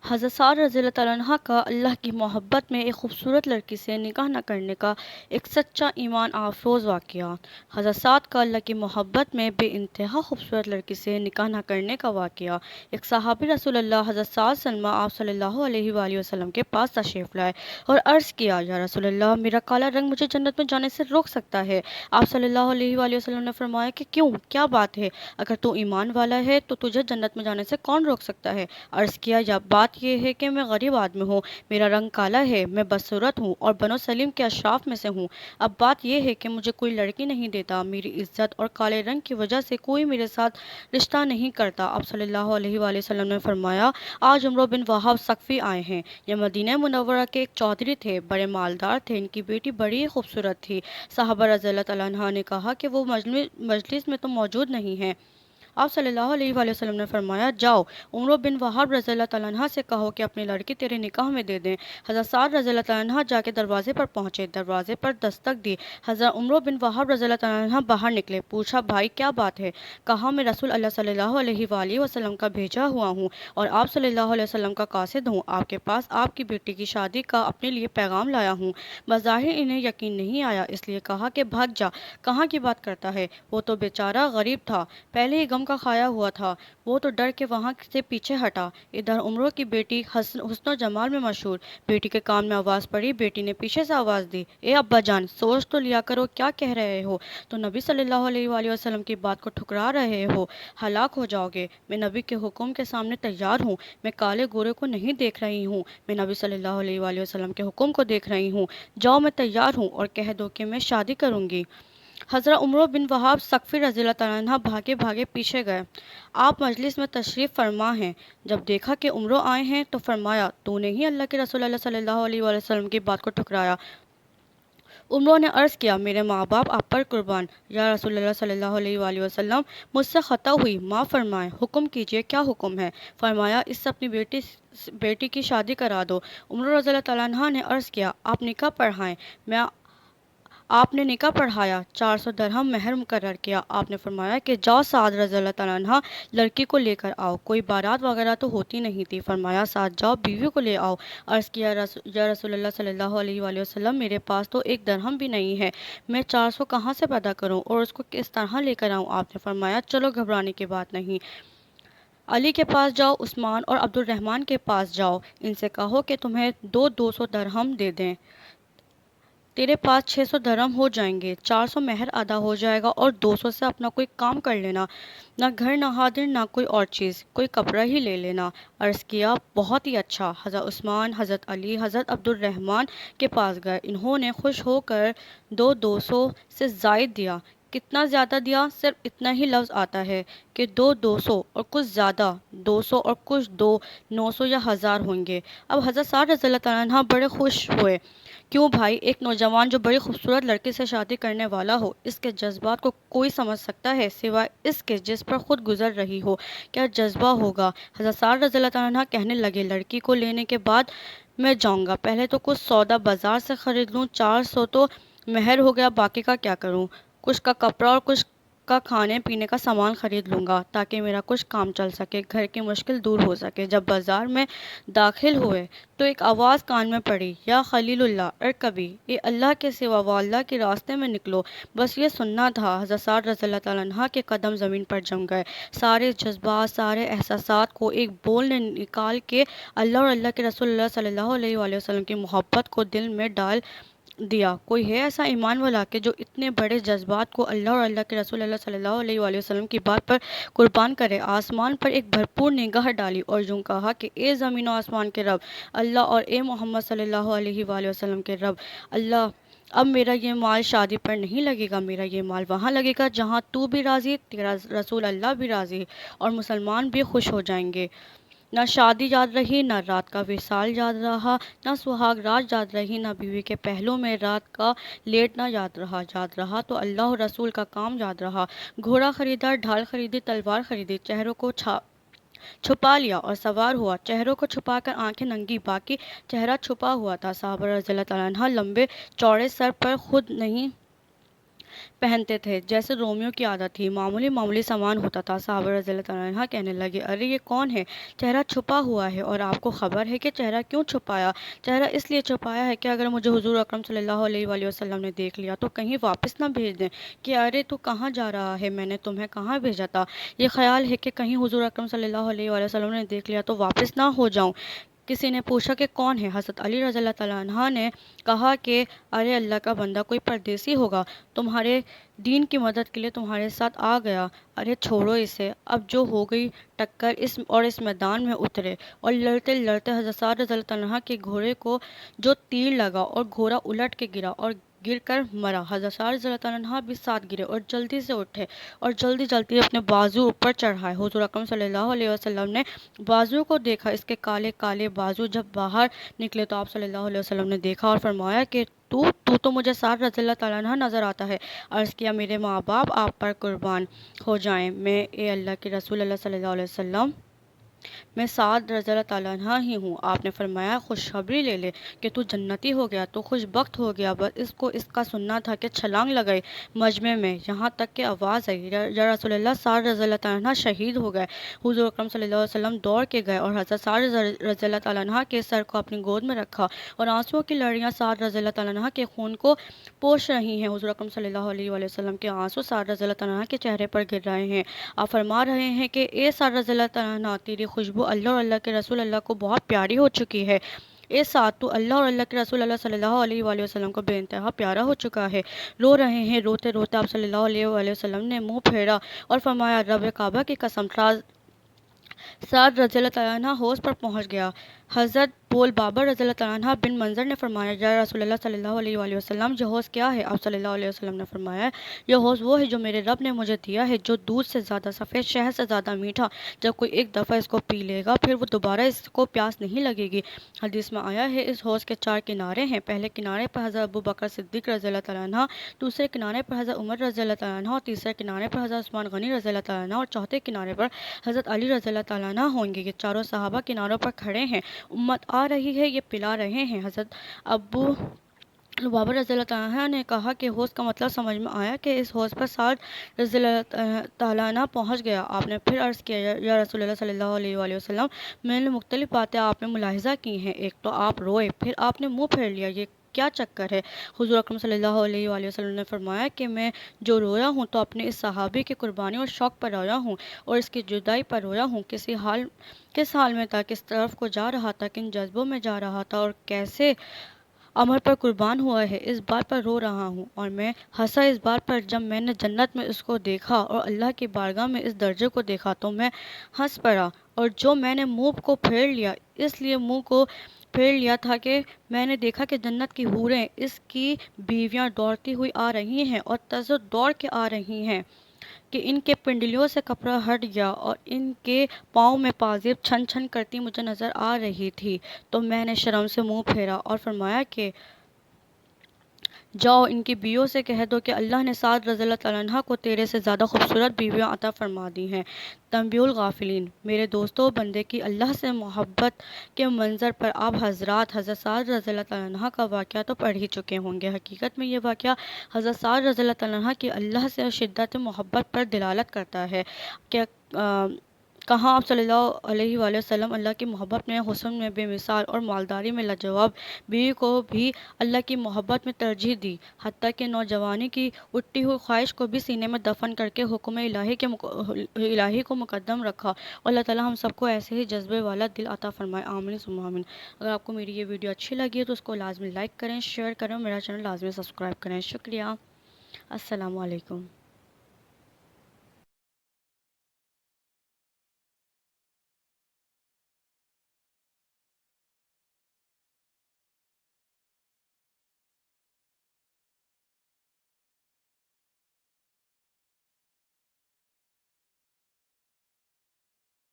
حضرت سعد رضی اللہ تعالیٰ عنہ کا اللہ کی محبت میں ایک خوبصورت لڑکی سے نکاح نہ کرنے کا ایک سچا ایمان آفروز واقعہ۔ حضرت سعد کا اللہ کی محبت میں بے انتہا خوبصورت لڑکی سے نکاح نہ کرنے کا واقعہ۔ ایک صحابی رسول اللہ حضرت سعد سلمہ آپ صلی اللہ علیہ وآلہ وسلم کے پاس تشریف لائے اور عرض کیا، یا رسول اللہ، میرا کالا رنگ مجھے جنت میں جانے سے روک سکتا ہے؟ آپ صلی اللہ علیہ وآلہ وسلم نے فرمایا کہ کیوں، کیا بات ہے؟ اگر تو ایمان والا ہے تو تجھے جنت میں جانے سے کون روک سکتا ہے؟ عرض کیا، یا بات یہ ہے کہ میں غریب آدمی ہوں، میرا رنگ کالا ہے، میں بدصورت ہوں اور بنو سلیم کے اشراف میں سے ہوں۔ اب بات یہ ہے کہ مجھے کوئی لڑکی نہیں دیتا، میری عزت اور کالے رنگ کی وجہ سے کوئی میرے ساتھ رشتہ نہیں کرتا۔ آپ صلی اللہ علیہ وآلہ وسلم نے فرمایا، آج عمرو بن وہاب ثقفی آئے ہیں۔ یہ مدینہ منورہ کے ایک چودھری تھے، بڑے مالدار تھے، ان کی بیٹی بڑی خوبصورت تھی۔ صحابہ رضی اللہ تعالیٰ عنہ نے کہا کہ وہ مجلس میں تو موجود نہیں ہیں۔ آپ صلی اللہ علیہ وآلہ وسلم نے فرمایا، جاؤ عمرو بن وہاب رضی اللہ تعالیٰ عنہ سے کہو کہ اپنی لڑکی تیرے نکاح میں دے دیں۔ حضرت سعد رضی اللہ تعالیٰ عنہ جا کے دروازے پر پہنچے، دروازے پر دستک دی۔ حضرت عمرو بن وہاب رضی اللہ تعالیٰ عنہ باہر نکلے، پوچھا، بھائی کیا بات ہے؟ کہا، میں رسول اللہ صلی اللہ علیہ وآلہ وسلم کا بھیجا ہوا ہوں اور آپ صلی اللہ علیہ وسلم کا قاصد ہوں، آپ کے پاس آپ کی بیٹی کی شادی کا اپنے لیے پیغام لایا ہوں۔ بظاہر انہیں یقین نہیں آیا، اس لیے کہا کہ بھاگ جا، کہاں کی بات کرتا ہے؟ وہ تو بیچارہ غریب تھا، پہلے ہی غم کا کھایا ہوا تھا، وہ تو ڈر کے وہاں سے پیچھے ہٹا۔ ادھر عمرو کی بیٹی حسن و جمال میں مشہور، بیٹی کے کان میں آواز پڑی، بیٹی نے پیچھے سے آواز دی، اے ابا جان، سوچ تو لیا کرو، کیا کہہ رہے ہو؟ تو نبی صلی اللہ علیہ وآلہ وسلم کی بات کو ٹھکرا رہے ہو، ہلاک ہو جاؤ گے۔ میں نبی کے حکم کے سامنے تیار ہوں، میں کالے گورے کو نہیں دیکھ رہی ہوں، میں نبی صلی اللہ علیہ وآلہ وسلم کے حکم کو دیکھ رہی ہوں، جاؤ میں تیار ہوں اور کہہ دو کہ میں شادی کروں گی۔ حضرت عمرو بن وہاب ثقفی رضی اللہ تعالیٰ عنہ بھاگے بھاگے پیچھے گئے۔ آپ مجلس میں تشریف فرما ہیں، جب دیکھا کہ عمرو آئے ہیں تو فرمایا، تو نے ہی اللہ کے رسول اللہ صلی اللہ علیہ وآلہ وسلم کی بات کو ٹھکرایا۔ عمرو نے عرض کیا، میرے ماں باپ آپ پر قربان، یا رسول اللہ صلی اللہ علیہ وآلہ وسلم، مجھ سے خطا ہوئی، معاف فرمائیں، حکم کیجئے، کیا حکم ہے؟ فرمایا، اس سے اپنی بیٹی کی شادی کرا دو۔ عمرو رضی اللہ تعالیٰ عنہ نے عرض کیا، آپ نکاح پڑھائیں۔ آپ نے نکاح پڑھایا، 400 درہم مہر مقرر کیا۔ آپ نے فرمایا کہ جاؤ سعد رضی اللہ تعالیٰ عنہ، لڑکی کو لے کر آؤ، کوئی بارات وغیرہ تو ہوتی نہیں تھی۔ فرمایا، سعد جاؤ بیوی کو لے آؤ۔ عرض کیا، یا رسول اللہ صلی اللہ علیہ وآلہ وسلم، میرے پاس تو ایک درہم بھی نہیں ہے، میں 400 کہاں سے پیدا کروں اور اس کو کس طرح لے کر آؤں؟ آپ نے فرمایا، چلو گھبرانے کی بات نہیں، علی کے پاس جاؤ، عثمان اور عبد الرحمن کے پاس جاؤ، ان سے کہو کہ تمہیں 200 درہم دے دیں، تیرے پاس 600 درہم ہو جائیں گے، 400 مہر ادا ہو جائے گا اور 200 سے اپنا کوئی کام کر لینا، نہ گھر نہ حاضر نہ کوئی اور چیز، کوئی کپڑا ہی لے لینا۔ عرض کیا، بہت ہی اچھا۔ حضرت عثمان، حضرت علی، حضرت عبد الرحمن کے پاس گئے، انہوں نے خوش ہو کر 200 سے زائد دیا۔ کتنا زیادہ دیا؟ صرف اتنا ہی لفظ آتا ہے کہ 200 اور کچھ زیادہ، 200 اور کچھ 900 یا 1000 ہوں گے۔ اب حضرت سعد رضی اللہ تعالیٰ عنہ بڑے خوش ہوئے۔ کیوں بھائی، ایک نوجوان جو بڑی خوبصورت لڑکی سے شادی کرنے والا ہو، اس کے جذبات کو کوئی سمجھ سکتا ہے سوائے اس کے جس پر خود گزر رہی ہو؟ کیا جذبہ ہوگا؟ حضرت سعد رضی اللہ تعالیٰ عنہ کہنے لگے، لڑکی کو لینے کے بعد میں جاؤں گا، پہلے تو کچھ سودا بازار سے خرید لوں، 400 تو مہر ہو گیا، باقی کا کیا کروں؟ کچھ کا کپڑا اور کچھ کا کھانے پینے کا سامان خرید لوں گا تاکہ میرا کچھ کام چل سکے، گھر کی مشکل دور ہو سکے۔ جب بازار میں داخل ہوئے تو ایک آواز کان میں پڑی، یا خلیل اللہ ارکبی، اے اللہ کے سوا وہ اللہ کے راستے میں نکلو، بس یہ سننا تھا۔ حضرت سعد رضی اللہ تعالیٰ عنہ کے قدم زمین پر جم گئے، سارے جذبات، سارے احساسات کو ایک بول نے نکال کے اللہ اور اللہ کے رسول اللہ صلی اللہ علیہ وآلہ وسلم کی محبت کو دل میں ڈال دیا۔ کوئی ہے ایسا ایمان والا کہ جو اتنے بڑے جذبات کو اللہ اور اللہ کے رسول اللہ صلی اللہ علیہ وآلہ وسلم کی بات پر قربان کرے؟ آسمان پر ایک بھرپور نگاہ ڈالی اور یوں کہا کہ اے زمین و آسمان کے رب اللہ اور اے محمد صلی اللہ علیہ وآلہ وسلم کے رب اللہ، اب میرا یہ مال شادی پر نہیں لگے گا، میرا یہ مال وہاں لگے گا جہاں تو بھی راضی، تیرا رسول اللہ بھی راضی اور مسلمان بھی خوش ہو جائیں گے۔ نہ شادی یاد رہی، نہ رات کا وصال یاد رہا، نہ سہاگ رات یاد رہی، نہ بیوی کے پہلو میں رات کا لیٹنا یاد رہا۔ یاد رہا تو اللہ اور رسول کا کام یاد رہا۔ گھوڑا خریدا، ڈھال خریدی، تلوار خریدی، چہروں کو چھپا لیا اور سوار ہوا، چہروں کو چھپا کر آنکھیں ننگی، باقی چہرہ چھپا ہوا تھا۔ صحابہ رضی اللہ تعالیٰ عنہ لمبے چوڑے سر پر خود نہیں پہنتے تھے جیسے رومیوں کی عادت تھی، معمولی سامان ہوتا تھا۔ صحابہ رضی اللہ تعالیٰ عنہ کہنے لگے، ارے یہ کون ہے؟ چہرہ چھپا ہوا ہے، اور آپ کو خبر ہے کہ چہرہ کیوں چھپایا؟ چہرہ اس لیے چھپایا ہے کہ اگر مجھے حضور اکرم صلی اللہ علیہ وآلہ وسلم نے دیکھ لیا تو کہیں واپس نہ بھیج دیں کہ ارے تو کہاں جا رہا ہے، میں نے تمہیں کہاں بھیجا تھا۔ یہ خیال ہے کہ کہیں حضور اکرم صلی اللہ علیہ وآلہ وسلم نے دیکھ لیا تو واپس نہ ہو جاؤں۔ کسی نے پوچھا کہ کون ہے؟ حضرت علی رضی اللہ تعالیٰ عنہ نے کہا کہ ارے اللہ کا بندہ کوئی پردیسی ہوگا، تمہارے دین کی مدد کے لیے تمہارے ساتھ آ گیا۔ ارے چھوڑو اسے، اب جو ہو گئی ٹکر اس میدان میں اترے، اور لڑتے لڑتے حضرت سعد رضی اللہ تعالیٰ عنہ کے گھوڑے کو جو تیر لگا اور گھوڑا الٹ کے گرا اور گر کر مرا۔ حضرت سعد رضی اللہ تعالیٰ عنہ بھی ساتھ گرے اور جلدی سے اٹھے اور جلدی جلدی اپنے بازو اوپر چڑھائے۔ حضور اکرم صلی اللہ علیہ وسلم نے بازو کو دیکھا، اس کے کالے کالے بازو جب باہر نکلے تو آپ صلی اللہ علیہ وسلم نے دیکھا اور فرمایا کہ تو مجھے سعد رضی اللہ تعالیٰ عنہ نظر آتا ہے۔ عرض کیا، میرے ماں باپ آپ پر قربان ہو جائیں، میں اے اللہ کے رسول اللہ صلی اللہ علیہ وسلم میں سعد رضی اللہ تعالیٰ عنہ ہی ہوں۔ آپ نے فرمایا، خوشخبری لے لے کہ تو جنتی ہو گیا، تو خوش بخت ہو گیا۔ بس اس کا سننا تھا کہ چھلانگ لگائی مجمع میں، یہاں تک کہ آواز آئی، یا رسول اللہ، سعد رضی اللہ تعالیٰ عنہ شہید ہو گئے۔ حضور اکرم صلی اللہ علیہ وسلم دوڑ کے گئے اور حضرت سعد رضی اللہ تعالیٰ عنہ کے سر کو اپنی گود میں رکھا، اور آنسوؤں کی لڑیاں سعد رضی اللہ تعالیٰ عنہ کے خون کو پوش رہی ہیں۔ حضور اکرم صلی اللہ علیہ وآلہ وسلم کے آنسو سعد رضی اللہ تعالیٰ عنہ کے چہرے پر گر رہے ہیں۔ آپ فرما رہے ہیں کہ اے سعد رضی اللہ تعالیٰ عنہ، تیری خوشبو اللہ اور اللہ کے رسول اللہ کو بہت پیاری ہو چکی ہے۔ اے سعد، تو اللہ اور اللہ کے رسول اللہ صلی اللہ علیہ وآلہ وسلم کو بے انتہا پیارا ہو چکا ہے۔ رو رہے ہیں۔ روتے روتے آپ صلی اللہ علیہ وآلہ وسلم نے منہ پھیرا اور فرمایا، رب کعبہ کی قسم، سعد رضی اللہ تعالیٰ عنہ حوض پر پہنچ گیا۔ حضرت بول بابر رضی اللہ تعالیٰ عنہ بن منظر نے فرمایا، یا رسول اللہ صلی اللہ علیہ وآلہ وسلم، یہ حوض کیا ہے؟ آپ صلی اللہ علیہ وسلم نے فرمایا، یہ حوض وہ ہے جو میرے رب نے مجھے دیا ہے، جو دودھ سے زیادہ سفید، شہد سے زیادہ میٹھا۔ جب کوئی ایک دفعہ اس کو پی لے گا پھر وہ دوبارہ اس کو پیاس نہیں لگے گی۔ حدیث میں آیا ہے، اس حوض کے 4 کنارے ہیں۔ پہلے کنارے پر حضرت ابو بکر صدیق رضی اللہ تعالیٰ عنہ، دوسرے کنارے پر حضرت عمر رضی اللہ تعالیٰ عنہ، اور تیسرے کنارے پر حضرت عثمان غنی رضی اللہ تعالیٰ عنہ، اور چوتھے کنارے پر حضرت علی رضی اللہ تعالیٰ عنہ ہوں گے۔ یہ چاروں صحابہ کناروں پر کھڑے ہیں، امت آ رہی ہے، یہ پلا رہے ہیں۔ حضرت ابو بابر رضی اللہ تعالیٰ عنہ نے کہا کہ حوض کا مطلب سمجھ میں آیا کہ اس حوض پر سعد رضی اللہ تعالیٰ عنہ پہنچ گیا۔ آپ نے پھر عرض کیا، یا رسول اللہ صلی اللہ علیہ وآلہ وسلم، میں نے مختلف باتیں آپ میں ملاحظہ کی ہیں۔ ایک تو آپ روئے، پھر آپ نے منہ پھیر لیا، یہ کیا چکر ہے؟ حضور اکرم صلی اللہ علیہ وآلہ وسلم نے فرمایا کہ میں جو رویا ہوں تو اپنے اس صحابی کی قربانی اور شوق پر رویا ہوں، اور اس کی جدائی پر رویا ہوں۔ کس حال میں تھا، کس طرف کو جا رہا تھا، کن جذبوں میں جا رہا تھا، اور کیسے عمر پر قربان ہوا ہے، اس بات پر رو رہا ہوں۔ اور میں ہنسا اس بات پر جب میں نے جنت میں اس کو دیکھا اور اللہ کی بارگاہ میں اس درجے کو دیکھا تو میں ہنس پڑا، اور جو میں نے منہ کو پھیر لیا، اس لیے منہ کو پھیر لیا تھا کہ میں نے دیکھا کہ جنت کی حوریں، اس کی بیویاں دوڑتی ہوئی آ رہی ہیں اور دوڑ کے آ رہی ہیں کہ ان کے پنڈلیوں سے کپڑا ہٹ گیا اور ان کے پاؤں میں پازیب چھن چھن کرتی مجھے نظر آ رہی تھی، تو میں نے شرم سے منہ پھیرا اور فرمایا کہ جاؤ، ان کی بیویوں سے کہہ دو کہ اللہ نے سعد رضی اللہ تعالیٰ عنہ کو تیرے سے زیادہ خوبصورت بیویاں عطا فرما دی ہیں۔ تنبیہ الغافلین۔ میرے دوستو، بندے کی اللہ سے محبت کے منظر پر آپ حضرات حضرت سعد رضی اللہ تعالیٰ عنہ کا واقعہ تو پڑھ ہی چکے ہوں گے۔ حقیقت میں یہ واقعہ حضرت سعد رضی اللہ تعالیٰ عنہ کی اللہ سے شدت محبت پر دلالت کرتا ہے کہ کہاں آپ صلی اللہ علیہ وآلہ وسلم اللہ کی محبت میں، حسن میں بے مثال اور مالداری میں لاجواب، بیوی کو بھی اللہ کی محبت میں ترجیح دی، حتیٰ کہ نوجوانی کی اٹھتی ہوئی خواہش کو بھی سینے میں دفن کر کے حکم الہی کو مقدم رکھا۔ اور اللہ تعالیٰ ہم سب کو ایسے ہی جذبے والا دل عطا فرمائے، آمین ثم آمین۔ اگر آپ کو میری یہ ویڈیو اچھی لگی ہے تو اس کو لازمی لائک کریں، شیئر کریں، اور میرا چینل لازمی سبسکرائب کریں۔ شکریہ۔ السلام علیکم۔